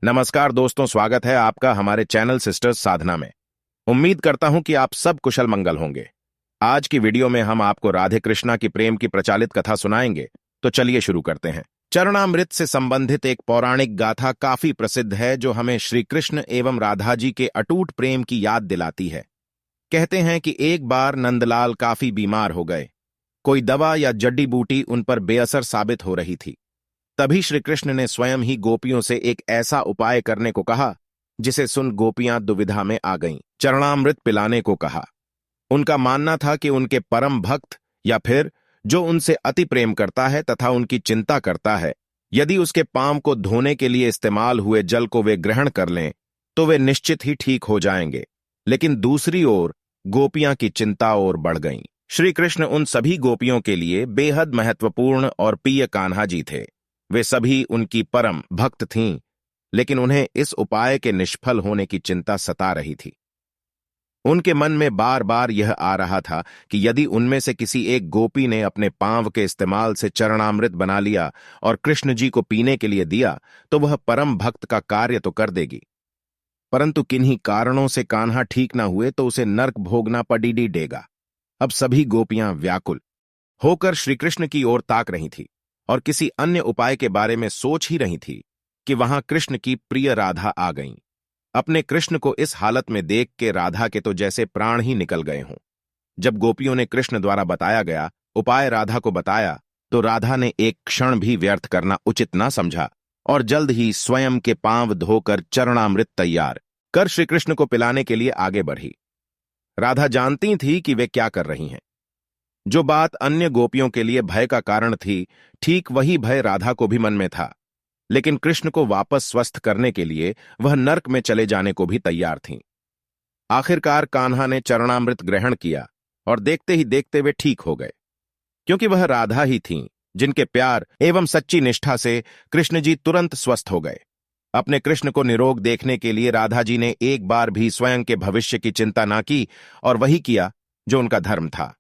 नमस्कार दोस्तों, स्वागत है आपका हमारे चैनल सिस्टर्स साधना में। उम्मीद करता हूं कि आप सब कुशल मंगल होंगे। आज की वीडियो में हम आपको राधे कृष्णा की प्रेम की प्रचालित कथा सुनाएंगे। तो चलिए शुरू करते हैं। चरणामृत से संबंधित एक पौराणिक गाथा काफी प्रसिद्ध है जो हमें श्री कृष्ण एवं राधा जी के अटूट प्रेम की याद दिलाती है। कहते हैं कि एक बार नंदलाल काफी बीमार हो गए। कोई दवा या जड़ी बूटी उन पर बेअसर साबित हो रही थी। तभी श्री कृष्ण ने स्वयं ही गोपियों से एक ऐसा उपाय करने को कहा जिसे सुन गोपियां दुविधा में आ गईं। चरणामृत पिलाने को कहा। उनका मानना था कि उनके परम भक्त या फिर जो उनसे अति प्रेम करता है तथा उनकी चिंता करता है, यदि उसके पांव को धोने के लिए इस्तेमाल हुए जल को वे ग्रहण कर लें तो वे निश्चित ही ठीक हो जाएंगे। लेकिन दूसरी ओर गोपियां की चिंता और बढ़ गईं। श्री कृष्ण उन सभी गोपियों के लिए बेहद महत्वपूर्ण और प्रिय कान्हा जी थे। वे सभी उनकी परम भक्त थीं, लेकिन उन्हें इस उपाय के निष्फल होने की चिंता सता रही थी। उनके मन में बार बार यह आ रहा था कि यदि उनमें से किसी एक गोपी ने अपने पांव के इस्तेमाल से चरणामृत बना लिया और कृष्ण जी को पीने के लिए दिया तो वह परम भक्त का कार्य तो कर देगी, परंतु किन्हीं कारणों से कान्हा ठीक न हुए तो उसे नर्क भोगना पड़ी देगा। अब सभी गोपियां व्याकुल होकर श्रीकृष्ण की ओर ताक रही थी और किसी अन्य उपाय के बारे में सोच ही रही थी कि वहां कृष्ण की प्रिय राधा आ गईं। अपने कृष्ण को इस हालत में देख के राधा के तो जैसे प्राण ही निकल गए हों। जब गोपियों ने कृष्ण द्वारा बताया गया उपाय राधा को बताया तो राधा ने एक क्षण भी व्यर्थ करना उचित न समझा और जल्द ही स्वयं के पांव धोकर चरणामृत तैयार कर श्रीकृष्ण को पिलाने के लिए आगे बढ़ी। राधा जानती थी कि वे क्या कर रही हैं। जो बात अन्य गोपियों के लिए भय का कारण थी, ठीक वही भय राधा को भी मन में था। लेकिन कृष्ण को वापस स्वस्थ करने के लिए वह नर्क में चले जाने को भी तैयार थीं। आखिरकार कान्हा ने चरणामृत ग्रहण किया और देखते ही देखते वे ठीक हो गए, क्योंकि वह राधा ही थीं जिनके प्यार एवं सच्ची निष्ठा से कृष्ण जी तुरंत स्वस्थ हो गए। अपने कृष्ण को निरोग देखने के लिए राधा जी ने एक बार भी स्वयं के भविष्य की चिंता ना की और वही किया जो उनका धर्म था।